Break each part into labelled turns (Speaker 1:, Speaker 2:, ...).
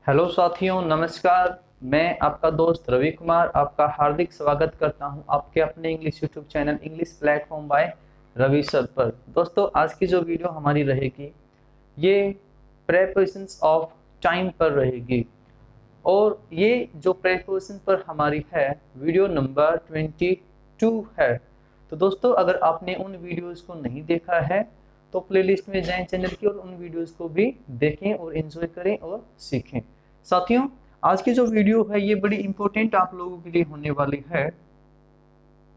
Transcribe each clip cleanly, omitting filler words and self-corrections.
Speaker 1: Hello साथियों, नमस्कार। मैं आपका दोस्त रवि कुमार आपका हार्दिक स्वागत करता हूं आपके अपने English YouTube channel English platform by Ravi sir पर। दोस्तों, आज की जो वीडियो हमारी रहेगी ये प्रेपोजिशंस ऑफ टाइम पर रहेगी और ये जो प्रेपोजिशन पर हमारी है वीडियो नंबर 22 है। तो दोस्तों, अगर आपने उन वीडियोस को नहीं देखा है तो प्लेलिस्ट में जाएं चैनल की और उन वीडियोस को भी देखें और एंजॉय करें और सीखें। साथियों, आज की जो वीडियो है ये बड़ी इंपॉर्टेंट आप लोगों के लिए होने वाली है,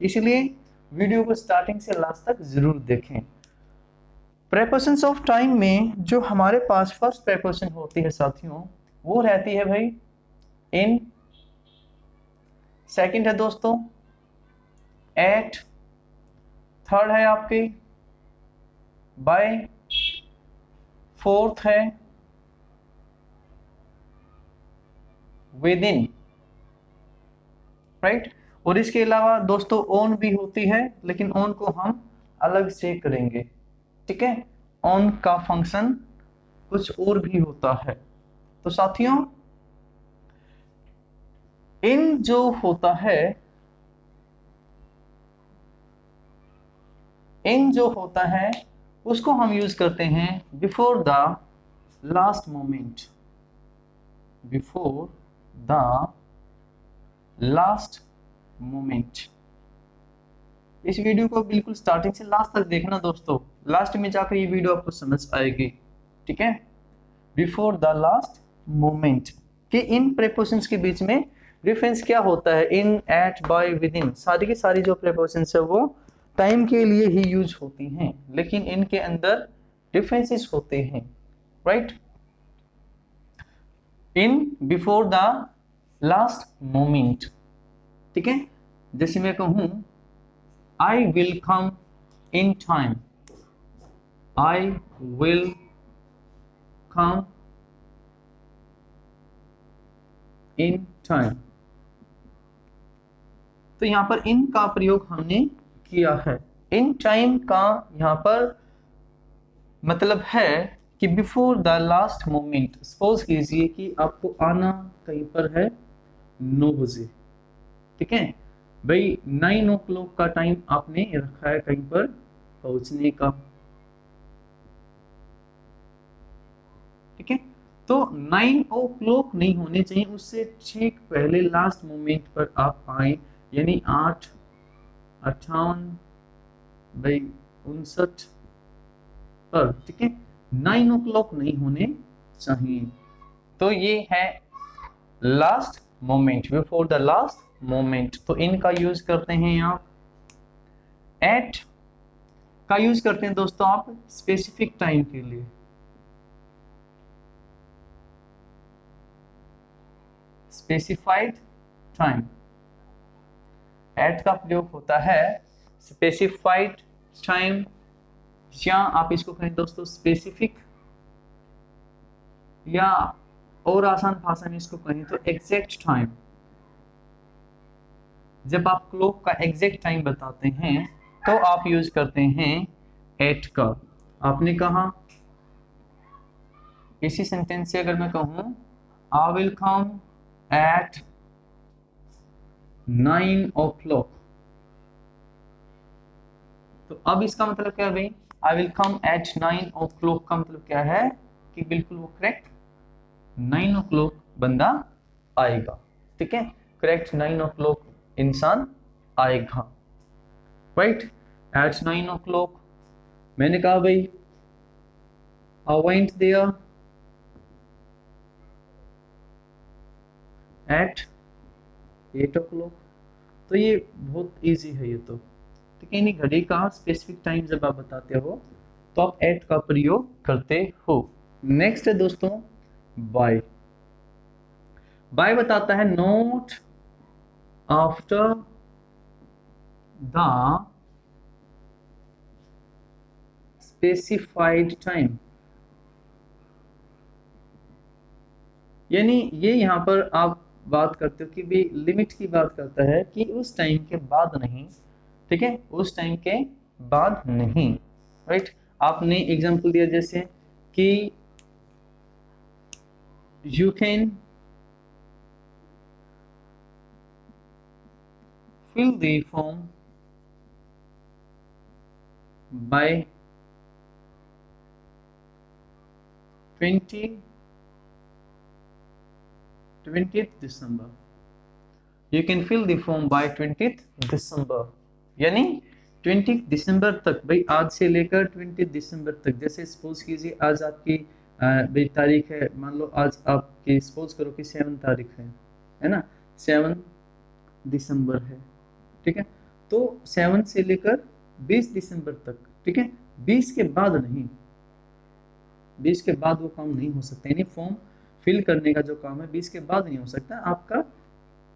Speaker 1: इसलिए वीडियो को स्टार्टिंग से लास्ट तक जरूर देखें। प्रेपोजिशंस ऑफ टाइम में जो हमारे पास फर्स्ट प्रेपोजिशन होती है साथियों, वो रहती है भाई इन। सेकंड है दोस्तों एट। थर्ड है आपकी बाय। फोर्थ है विद इन, राइट। और इसके अलावा दोस्तों ऑन भी होती है, लेकिन ऑन को हम अलग से करेंगे, ठीक है। ऑन का फंक्शन कुछ और भी होता है। तो साथियों, इन जो होता है, इन जो होता है उसको हम यूज करते हैं before the last moment. Before the last moment. इस वीडियो को बिल्कुल स्टार्टिंग से लास्ट तक देखना दोस्तों, लास्ट में जाकर ये वीडियो आपको समझ आएगी, ठीक है। बिफोर द लास्ट मोमेंट कि इन प्रेपोजिशंस के बीच में डिफरेंस क्या होता है। इन, एट, बाय, विद इन, सारी की सारी जो प्रेपोजिशंस है वो टाइम के लिए ही यूज होती हैं, लेकिन इनके अंदर डिफरेंसेस होते हैं, right. In before the last moment, ठीक है। जैसे मैं कहूं I will come in time, I will come in time, तो यहां पर इन का प्रयोग हमने किया है। इन टाइम का यहां पर मतलब है कि before the last moment. Suppose कीजिए कि आपको आना कहीं पर है 9 बजे, ठीक है भाई। 9 o'clock का टाइम आपने रखा है कहीं पर पहुंचने का, ठीक है। तो 9 o'clock नहीं होने चाहिए, उससे ठीक पहले लास्ट मोमेंट पर आप आए, यानी 8:58 भाई 59 पर, ठीक है। 9 o'clock नहीं होने चाहिए। तो ये है last moment, before the last moment. तो इनका यूज करते हैं आप। एट का यूज करते हैं दोस्तों आप स्पेसिफिक टाइम के लिए। स्पेसिफाइड टाइम, एट का प्रयोग होता है स्पेसिफाइड टाइम, या आप इसको कहें दोस्तों स्पेसिफिक, या और आसान भाषा में इसको कहें तो एग्जैक्ट टाइम। जब आप क्लॉक का एग्जैक्ट टाइम बताते हैं तो आप यूज करते हैं एट का। आपने कहा इसी सेंटेंस से अगर मैं कहूं I will come eight 9 o'clock, तो अब इसका मतलब क्या है भाई, I will come eight 9 o'clock का मतलब क्या है कि बिल्कुल वो करेक्ट 9 o'clock बंदा आएगा, ठीक है। करेक्ट 9 o'clock इंसान आएगा, राइट। एट 9 o'clock मैंने कहा भाई I went there at 8 o'clock। तो ये बहुत इजी है ये तो, ठीक है। यानी घड़ी का स्पेसिफिक टाइम जब आप बताते हो तो आप एट का प्रयोग करते हो। नेक्स्ट है दोस्तों बाय। बाय बताता है not after the specified time, यानी ये यहाँ पर आप बात करते हो कि भी लिमिट की बात करता है कि उस टाइम के बाद नहीं, ठीक है, उस टाइम के बाद नहीं, राइट। आपने एग्जांपल दिया जैसे कि you can fill the form by 20th December. You can fill the form by 20th December. यानी 20 दिसंबर तक, भाई आज से लेकर 20 दिसंबर तक। जैसे सपोज कीजिए आज आपकी भाई तारीख है, मान लो आज आपकी सपोज करो कि 7 तारीख है ना, 7 दिसंबर है, ठीक है। तो 7 से लेकर 20 दिसंबर तक, ठीक है। 20 के बाद नहीं, 20 के बाद वो काम नहीं हो सकता, यानी फॉर्म फिल करने का जो काम है 20 के बाद नहीं हो सकता आपका।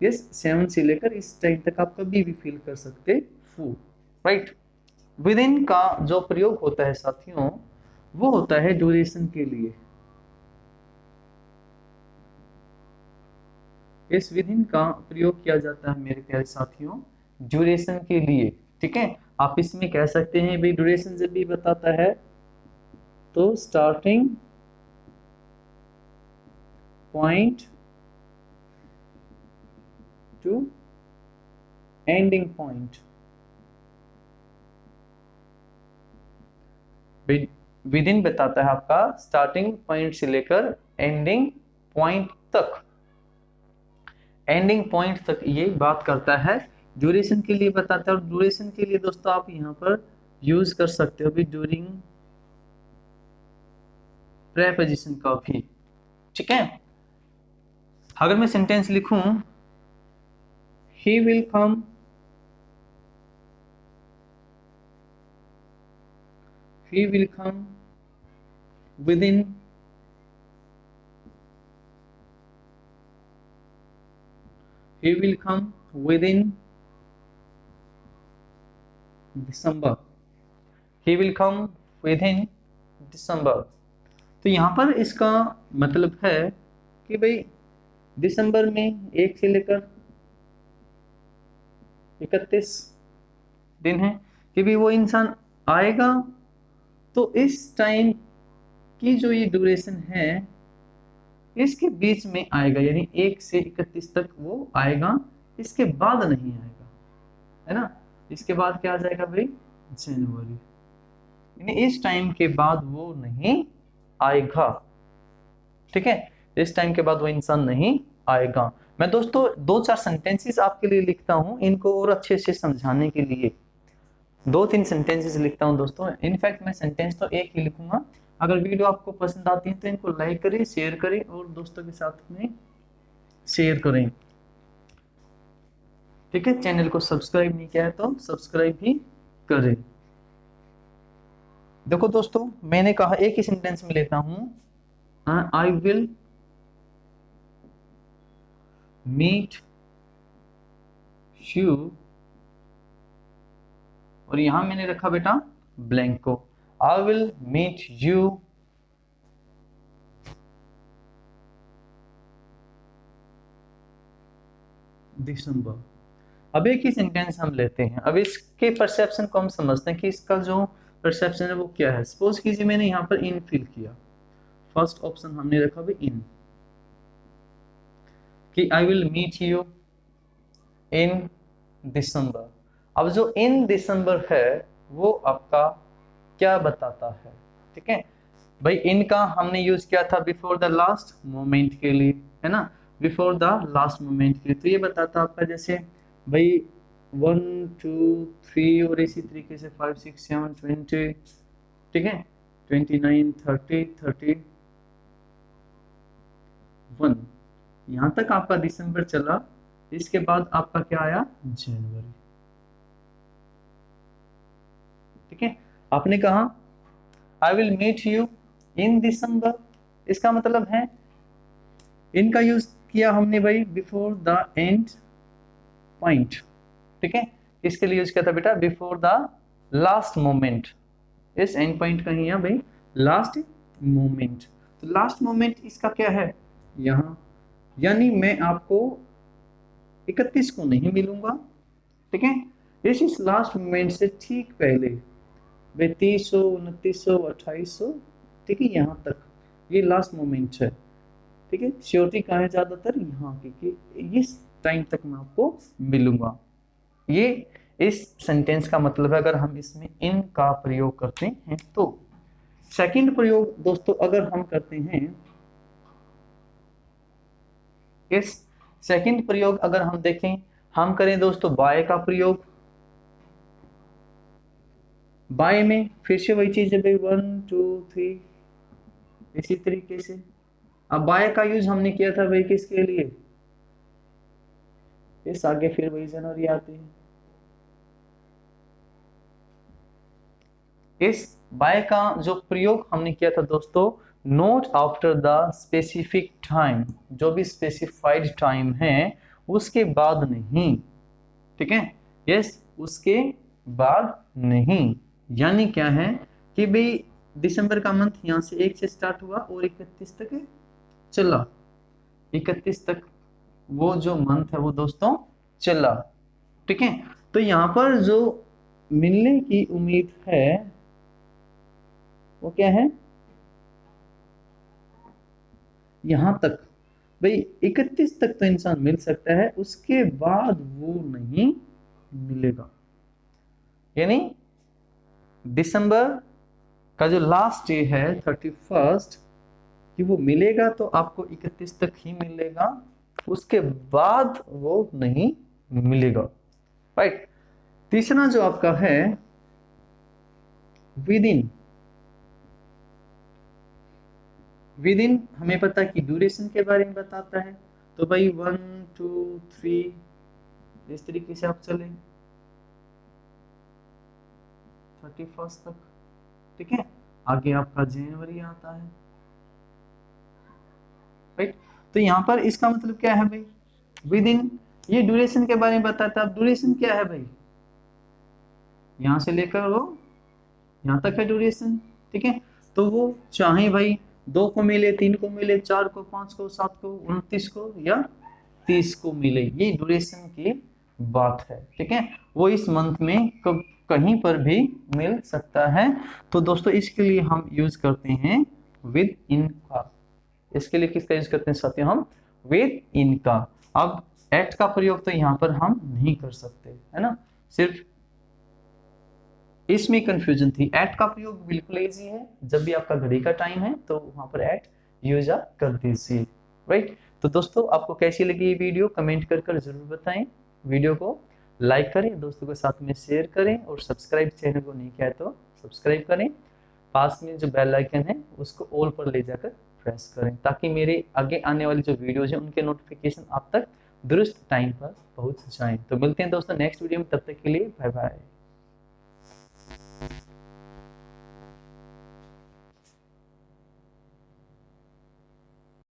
Speaker 1: यस, 7 से लेकर इस टाइम तक आप कभी भी फिल कर सकते हो, राइट। विद इन का जो प्रयोग होता है साथियों, वो होता है ड्यूरेशन के लिए। इस विद इन का प्रयोग किया जाता है मेरे प्यारे साथियों ड्यूरेशन के लिए, ठीक है। आप इसमें कह सकते हैं भाई ड्यूरेशन जब भी बताता है तो starting point two ending point. With in बताता है आपका स्टार्टिंग पॉइंट से लेकर एंडिंग पॉइंट तक, एंडिंग पॉइंट तक ये बात करता है। ड्यूरेशन के लिए बताता है, और ड्यूरेशन के लिए दोस्तों आप यहाँ पर यूज कर सकते हो भी ड्यूरिंग प्रेपोजिशन का भी, ठीक है। अगर मैं सेंटेंस लिखूं he will come within December, he will come within December। तो यहाँ पर इसका मतलब है कि भाई दिसंबर में 1 से लेकर 31 दिन है कि भी वो इंसान आएगा, तो इस टाइम की जो ये ड्यूरेशन है इसके बीच में आएगा, यानी 1 से 31 तक वो आएगा, इसके बाद नहीं आएगा, है ना। इसके बाद क्या आ जाएगा भाई, जनवरी, यानी इस टाइम के बाद वो नहीं आएगा, ठीक है। इस टाइम के बाद वो इंसान नहीं आएगा। मैं दोस्तों 2-4 सेंटेंसेस आपके लिए लिखता हूं, इनको और अच्छे से समझाने के लिए 2-3 सेंटेंसेस लिखता हूं दोस्तों। इनफैक्ट मैं सेंटेंस तो एक ही लिखूंगा। अगर वीडियो आपको पसंद आती है तो इनको लाइक करें, शेयर करें और दोस्तों के साथ में शेयर करें, ठीक है। चैनल को सब्सक्राइब नहीं किया है तो सब्सक्राइब भी करें। देखो दोस्तों मैंने कहा एक ही सेंटेंस में लेता हूं, आई विल मीट यू, और यहां मैंने रखा बेटा ब्लैंक को, आई विल मीट यू दिसंबर। अब एक ही सेंटेंस हम लेते हैं, अब इसके परसेप्शन को हम समझते हैं कि इसका जो परसेप्शन है वो क्या है। सपोज कीजिए मैंने यहाँ पर इन फिल किया, फर्स्ट ऑप्शन हमने रखा भी इन, कि I will meet you in December. अब जो इन दिसंबर है वो आपका क्या बताता है, ठीक है भाई। इनका हमने यूज किया था बिफोर द लास्ट मोमेंट के लिए, है ना, बिफोर द लास्ट मोमेंट के लिए। तो ये बताता आपका जैसे भाई 1 2 3 और इसी तरीके से 5 6 7 20, ठीक है, 29 30 31, यहाँ तक आपका दिसंबर चला। इसके बाद आपका क्या आया, जनवरी, ठीक है। आपने कहा I will meet you in December, इसका मतलब है इनका यूज किया हमने भाई बिफोर द एंड पॉइंट, ठीक है। इसके लिए यूज किया था बेटा बिफोर द लास्ट मोमेंट। इस एंड पॉइंट का ही है भाई लास्ट मोमेंट। तो लास्ट मोमेंट इसका क्या है यहाँ, यानी मैं आपको 31 को नहीं मिलूंगा, ठीक है। इस लास्ट मोमेंट से ठीक पहले 3200 2900 2800, ठीक है, यहाँ तक ये लास्ट मोमेंट है, ठीक है। श्योरिटी कहाँ है ज्यादातर यहाँ की, कि इस टाइम तक मैं आपको मिलूंगा। ये इस सेंटेंस का मतलब है अगर हम इसमें इन का प्रयोग करते हैं तो। सेकंड प्रयोग दोस्तों अगर हम करते हैं, इस सेकंड प्रयोग अगर हम देखें, हम करें दोस्तों बाय का प्रयोग। बाय में फिर से वही चीज है भाई, 1 2 3 इसी तरीके से। अब बाय का यूज हमने किया था भाई किसके लिए, इस आगे फिर वही जनवरी आती है। इस बाय का जो प्रयोग हमने किया था दोस्तों, note after the specific time, जो भी स्पेसिफाइड टाइम है उसके बाद नहीं, ठीक है। यस, उसके बाद नहीं। यानी क्या है कि भाई दिसंबर का मंथ यहां से 1 से स्टार्ट हुआ और 31 तक चला, 31 तक वो जो मंथ है वो दोस्तों चला, ठीक है। तो यहाँ पर जो मिलने की उम्मीद है वो क्या है, यहां तक भाई 31 तक तो इंसान मिल सकता है, उसके बाद वो नहीं मिलेगा। यानी दिसंबर का जो लास्ट डे है 31 कि वो मिलेगा तो आपको 31 तक ही मिलेगा, उसके बाद वो नहीं मिलेगा, राइट। तीसरा जो आपका है विद इन, विद इन हमें पता है कि ड्यूरेशन के बारे में बताता है, तो भाई 1 2 3 इस तरीके से आप चले 31 तक, ठीक है। आगे आपका जनवरी आता है, राइट। तो यहाँ पर इसका मतलब क्या है भाई, विद इन ये ड्यूरेशन के बारे में बताता है। अब ड्यूरेशन क्या है भाई, यहां से लेकर वो यहाँ तक है ड्यूरेशन, ठीक है। तो वो चाहे भाई 2 को मिले, 3 को मिले, 4 को, 5 को, 7 को, 29 को या 30 को मिले, ये ड्यूरेशन की बात है, ठीक है। वो इस मंथ में कहीं पर भी मिल सकता है। तो दोस्तों इसके लिए हम यूज करते हैं विद इन का। इसके लिए किसका यूज करते हैं साथियों, हम विद इन का। अब एट का प्रयोग तो यहाँ पर हम नहीं कर सकते, है ना, सिर्फ इसमें कंफ्यूजन थी। एट का प्रयोग बिल्कुल इजी है, जब भी आपका घड़ी का टाइम है तो वहां पर एट यूज कर दीजिए, राइट। तो दोस्तों आपको कैसी लगी ये वीडियो कमेंट कर जरूर बताएं। वीडियो को लाइक करें, दोस्तों के साथ में शेयर करें और सब्सक्राइब चैनल को नहीं किया तो सब्सक्राइब करें। पास में जो बेल आइकन है उसको ऑल पर ले जाकर प्रेस करें ताकि मेरे आगे आने वाली जो वीडियोज हैं उनके नोटिफिकेशन आप तक दुरुस्त टाइम पर पहुंच जाएं। तो मिलते हैं दोस्तों नेक्स्ट वीडियो में, तब तक के लिए बाय बाय।